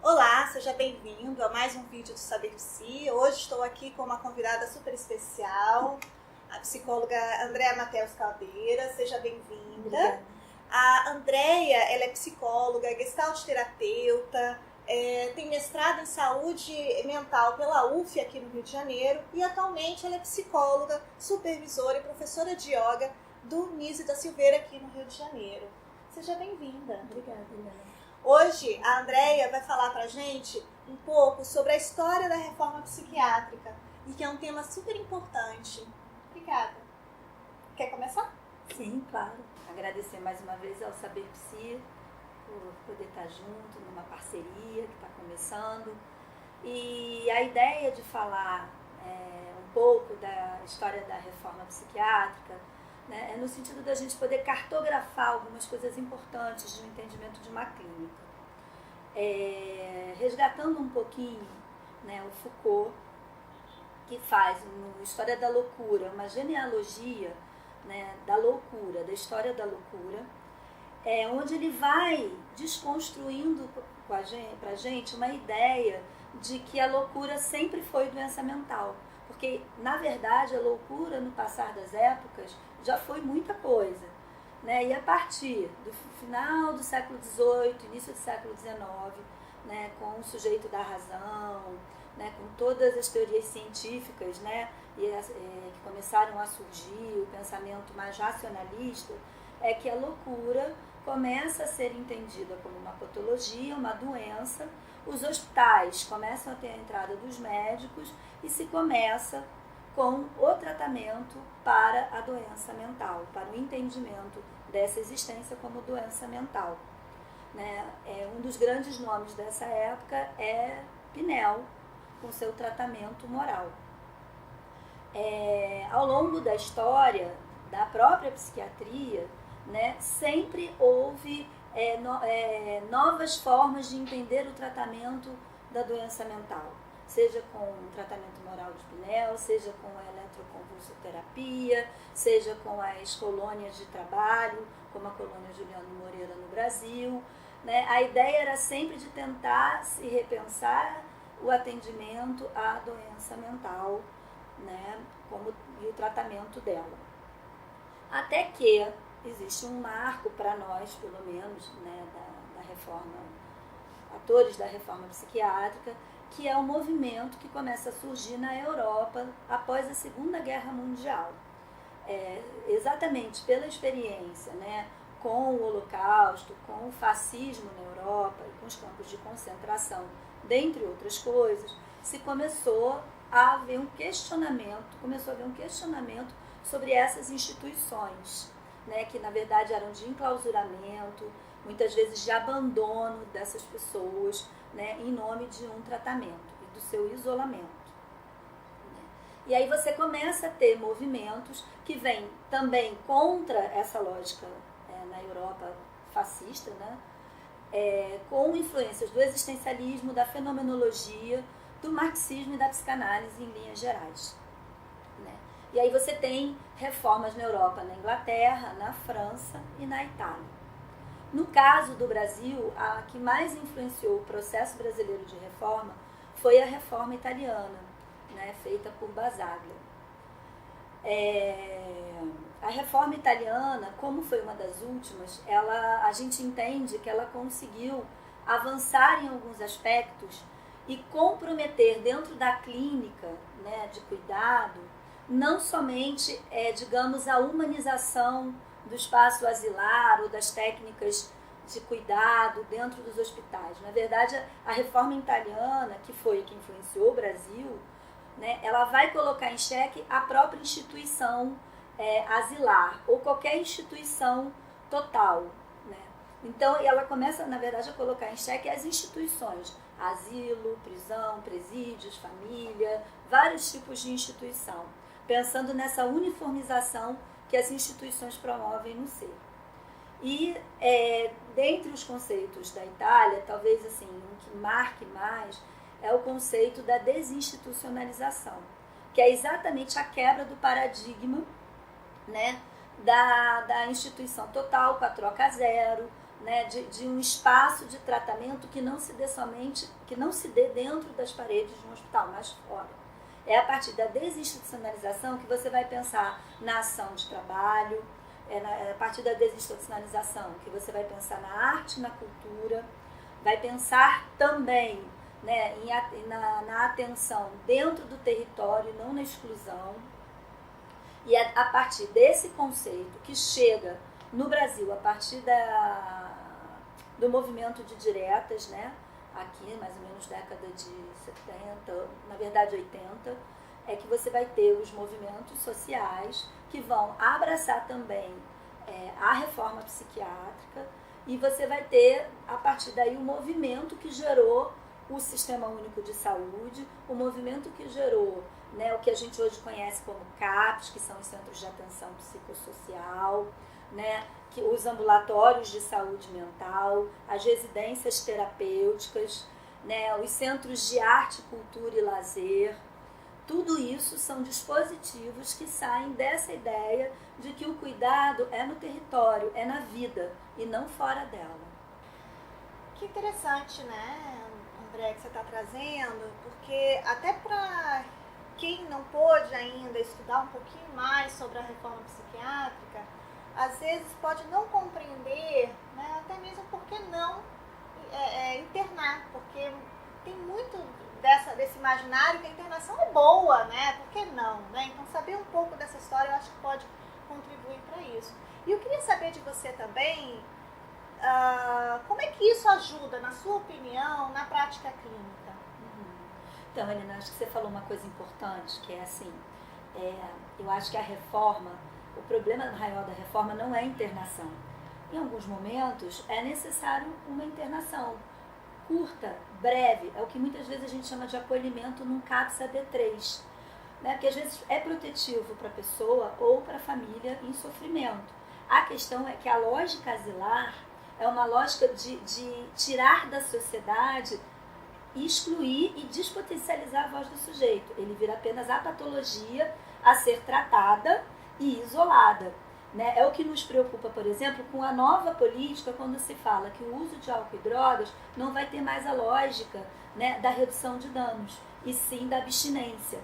Olá, seja bem-vindo a mais um vídeo do Saber Psi. Hoje estou aqui com uma convidada super especial, a psicóloga Andréa Matheus Caldeira. Seja bem-vinda. A Andréa, ela é psicóloga, gestalt terapeuta, tem mestrado em saúde mental pela UF aqui no Rio de Janeiro e atualmente ela é psicóloga, supervisora e professora de yoga do Nise da Silveira aqui no Rio de Janeiro. Seja bem-vinda. Obrigada, Helena. Hoje a Andréa vai falar pra gente um pouco sobre a história da reforma psiquiátrica e que é um tema super importante. Obrigada. Quer começar? Sim, claro. Agradecer mais uma vez ao Saber Psi por poder estar junto numa parceria que está começando. E a ideia de falar um pouco da história da reforma psiquiátrica, né, é no sentido da gente poder cartografar algumas coisas importantes de um entendimento de uma clínica. Resgatando um pouquinho, né, o Foucault, que faz no História da Loucura uma genealogia, né, da loucura, da história da loucura, onde ele vai desconstruindo para a gente uma ideia de que a loucura sempre foi doença mental. Porque, na verdade, a loucura, no passar das épocas, já foi muita coisa, né? E a partir do final do século XVIII, início do século XIX, né, com o sujeito da razão, né, com todas as teorias científicas, né, que começaram a surgir, o pensamento mais racionalista, é que a loucura começa a ser entendida como uma patologia, uma doença. Os hospitais começam a ter a entrada dos médicos e se começa com o tratamento para a doença mental, para o entendimento dessa existência como doença mental. Né? Um dos grandes nomes dessa época é Pinel, com seu tratamento moral. Ao longo da história da própria psiquiatria, né, sempre houve novas formas de entender o tratamento da doença mental, seja com o tratamento moral de Pinel, seja com a eletroconvulsoterapia, seja com as colônias de trabalho, como a colônia Juliano Moreira no Brasil. Né? A ideia era sempre de tentar se repensar o atendimento à doença mental, né, e o tratamento dela. Até que existe um marco para nós, pelo menos, né, da reforma, atores da reforma psiquiátrica, que é um movimento que começa a surgir na Europa após a Segunda Guerra Mundial. Exatamente pela experiência, né, com o Holocausto, com o fascismo na Europa e com os campos de concentração, dentre outras coisas, se começou a haver um questionamento sobre essas instituições, né, que na verdade eram de enclausuramento, muitas vezes de abandono dessas pessoas, né, em nome de um tratamento e do seu isolamento. Né? E aí você começa a ter movimentos que vêm também contra essa lógica na Europa fascista, né, com influências do existencialismo, da fenomenologia, do marxismo e da psicanálise em linhas gerais. Né? E aí você tem reformas na Europa, na Inglaterra, na França e na Itália. No caso do Brasil, a que mais influenciou o processo brasileiro de reforma foi a reforma italiana, né, feita por Basaglia. A reforma italiana, como foi uma das últimas, a gente entende que ela conseguiu avançar em alguns aspectos e comprometer dentro da clínica, né, de cuidado, não somente, digamos, a humanização do espaço asilar ou das técnicas de cuidado dentro dos hospitais. Na verdade, a reforma italiana, que foi que influenciou o Brasil, né, ela vai colocar em xeque a própria instituição asilar ou qualquer instituição total. Né? Então, ela começa, na verdade, a colocar em xeque as instituições, asilo, prisão, presídios, família, vários tipos de instituição, pensando nessa uniformização que as instituições promovem no ser. E, dentre os conceitos da Itália, talvez assim, o que marque mais é o conceito da desinstitucionalização, que é exatamente a quebra do paradigma, né, da instituição total com a troca zero, né, de um espaço de tratamento que não se dê dentro das paredes de um hospital, mas fora. É a partir da desinstitucionalização que você vai pensar na ação de trabalho, a partir da desinstitucionalização que você vai pensar na arte, na cultura, vai pensar também, né, na atenção dentro do território, não na exclusão. E é a partir desse conceito que chega no Brasil, a partir do movimento de diretas, né, aqui mais ou menos década de 70, na verdade 80, é que você vai ter os movimentos sociais que vão abraçar também a reforma psiquiátrica, e você vai ter, a partir daí, o movimento que gerou o Sistema Único de Saúde, o movimento que gerou, né, o que a gente hoje conhece como CAPs, que são os Centros de Atenção Psicossocial, né, que os ambulatórios de saúde mental, as residências terapêuticas, né, os centros de arte, cultura e lazer. Tudo isso são dispositivos que saem dessa ideia de que o cuidado é no território, é na vida e não fora dela. Que interessante, né, André, que você está trazendo, porque até para quem não pôde ainda estudar um pouquinho mais sobre a reforma psiquiátrica, às vezes pode não compreender, né, até mesmo porque não internar, porque tem muito desse imaginário que a internação é boa, né? Por que não? Né? Então, saber um pouco dessa história eu acho que pode contribuir para isso. E eu queria saber de você também, como é que isso ajuda, na sua opinião, na prática clínica? Então, Helena, acho que você falou uma coisa importante, que é assim, eu acho que a reforma, o problema maior da reforma não é a internação. Em alguns momentos é necessário uma internação curta, breve, é o que muitas vezes a gente chama de acolhimento num CAPS AD3, né? Porque às vezes é protetivo para a pessoa ou para a família em sofrimento. A questão é que a lógica asilar é uma lógica de tirar da sociedade, excluir e despotencializar a voz do sujeito. Ele vira apenas a patologia a ser tratada e isolada. Né? É o que nos preocupa, por exemplo, com a nova política, quando se fala que o uso de álcool e drogas não vai ter mais a lógica, né, da redução de danos, e sim da abstinência.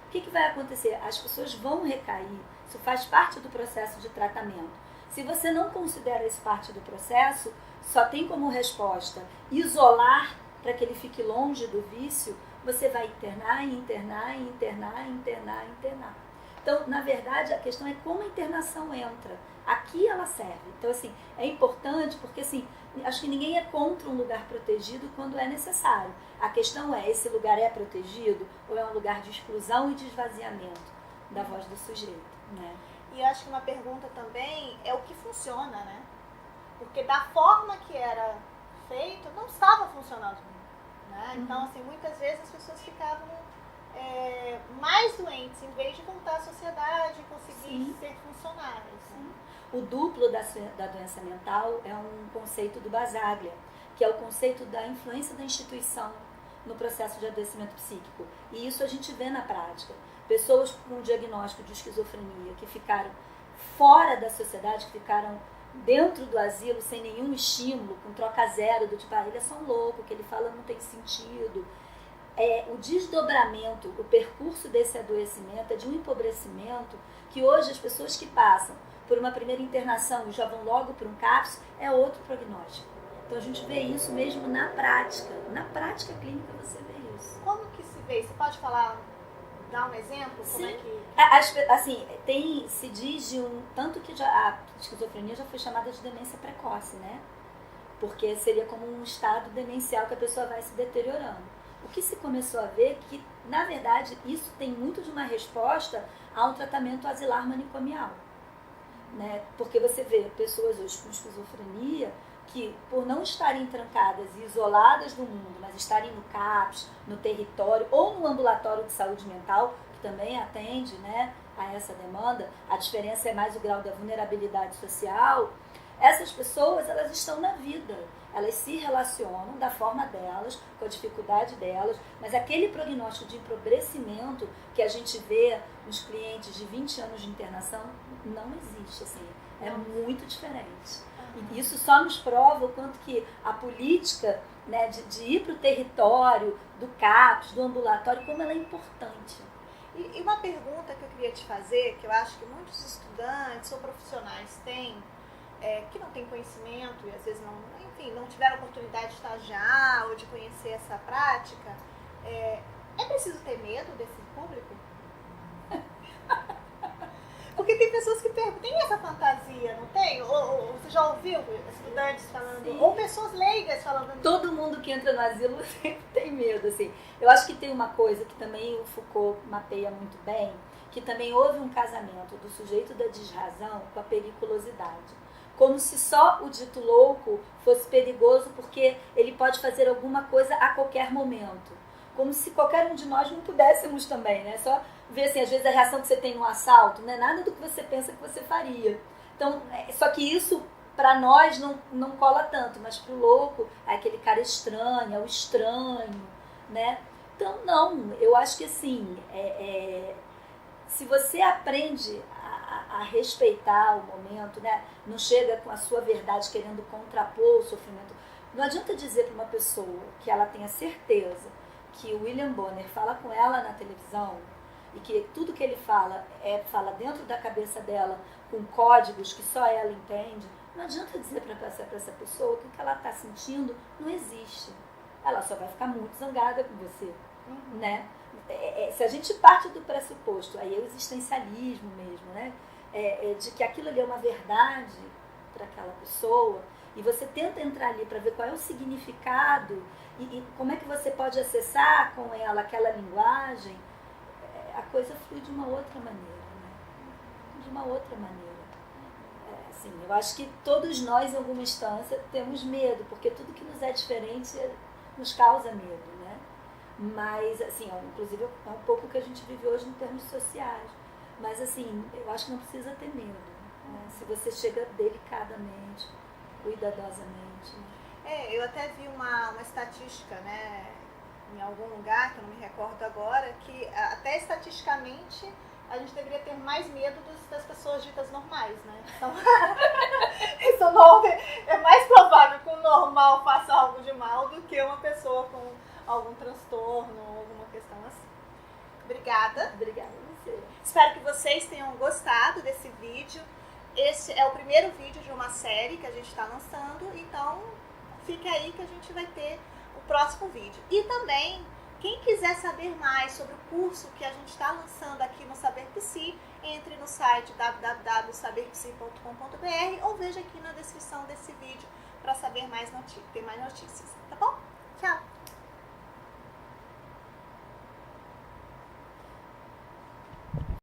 O que vai acontecer? As pessoas vão recair, isso faz parte do processo de tratamento. Se você não considera isso parte do processo, só tem como resposta isolar para que ele fique longe do vício, você vai internar. Então, na verdade, a questão é como a internação entra. Aqui ela serve. Então, assim, é importante porque, assim, acho que ninguém é contra um lugar protegido quando é necessário. A questão é, esse lugar é protegido ou é um lugar de exclusão e de esvaziamento da voz do sujeito, né? E acho que uma pergunta também é o que funciona, né? Porque da forma que era feito, não estava funcionando, né? Então, assim, muitas vezes as pessoas ficavam mais doentes, em vez de voltar à sociedade e conseguir ser funcionários. Né? O duplo da doença mental é um conceito do Basaglia, que é o conceito da influência da instituição no processo de adoecimento psíquico. E isso a gente vê na prática. Pessoas com diagnóstico de esquizofrenia que ficaram fora da sociedade, que ficaram dentro do asilo sem nenhum estímulo, com troca zero, do tipo, ele é só um louco, o que ele fala não tem sentido. O desdobramento, o percurso desse adoecimento é de um empobrecimento que hoje as pessoas que passam por uma primeira internação e já vão logo para um CAPS, é outro prognóstico. Então a gente vê isso mesmo na prática clínica você vê isso. Como que se vê? Você pode dar um exemplo? Sim. Como é que... Assim, se diz tanto que a esquizofrenia já foi chamada de demência precoce, né? Porque seria como um estado demencial que a pessoa vai se deteriorando. O que se começou a ver é que, na verdade, isso tem muito de uma resposta a um tratamento asilar manicomial. Né? Porque você vê pessoas hoje com esquizofrenia que, por não estarem trancadas e isoladas do mundo, mas estarem no CAPS, no território ou no ambulatório de saúde mental, que também atende, né, a essa demanda, a diferença é mais o grau da vulnerabilidade social. Essas pessoas, elas estão na vida, elas se relacionam da forma delas, com a dificuldade delas, mas aquele prognóstico de empobrecimento que a gente vê nos clientes de 20 anos de internação não existe, assim, é muito diferente. E isso só nos prova o quanto que a política, né, de ir para o território, do CAPS, do ambulatório, como ela é importante. E uma pergunta que eu queria te fazer, que eu acho que muitos estudantes ou profissionais têm, que não têm conhecimento e às vezes não tiveram oportunidade de estagiar ou de conhecer essa prática, é preciso ter medo desse público? Porque tem pessoas que têm essa fantasia, não tem? Ou você já ouviu estudantes falando, sim, ou pessoas leigas falando? Todo mundo que entra no asilo sempre tem medo, assim. Eu acho que tem uma coisa que também o Foucault mapeia muito bem, que também houve um casamento do sujeito da desrazão com a periculosidade. Como se só o dito louco fosse perigoso porque ele pode fazer alguma coisa a qualquer momento. Como se qualquer um de nós não pudéssemos também, né? Só ver, assim, às vezes a reação que você tem no assalto não é nada do que você pensa que você faria. Então, só que isso, para nós, não cola tanto, mas para o louco, é aquele cara estranho, é o estranho, né? Então, não, eu acho que, assim, se você aprende a respeitar o momento, né? Não chega com a sua verdade querendo contrapor o sofrimento. Não adianta dizer para uma pessoa que ela tenha certeza que o William Bonner fala com ela na televisão e que tudo que ele fala fala dentro da cabeça dela com códigos que só ela entende. Não adianta dizer para essa pessoa que o que ela está sentindo não existe. Ela só vai ficar muito zangada com você, né? Se a gente parte do pressuposto, aí é o existencialismo mesmo, né? De que aquilo ali é uma verdade para aquela pessoa, e você tenta entrar ali para ver qual é o significado e como é que você pode acessar com ela aquela linguagem, a coisa flui de uma outra maneira, né? De uma outra maneira. Assim, eu acho que todos nós, em alguma instância, temos medo, porque tudo que nos é diferente nos causa medo, né? Mas, assim, inclusive é um pouco o que a gente vive hoje em termos sociais. Mas, assim, eu acho que não precisa ter medo, né? Se você chega delicadamente, cuidadosamente. Eu até vi uma estatística, né, em algum lugar, que eu não me recordo agora, que até estatisticamente a gente deveria ter mais medo das pessoas ditas normais, né? Então, é mais provável que o normal faça algo de mal do que uma pessoa com algum transtorno ou alguma questão assim. Obrigada. Obrigada a você. Espero que vocês tenham gostado desse vídeo. Esse é o primeiro vídeo de uma série que a gente está lançando, então fique aí que a gente vai ter o próximo vídeo. E também, quem quiser saber mais sobre o curso que a gente está lançando aqui no Saber Psi, entre no site www.saberpsi.com.br ou veja aqui na descrição desse vídeo para saber mais notícias, ter mais notícias, tá bom?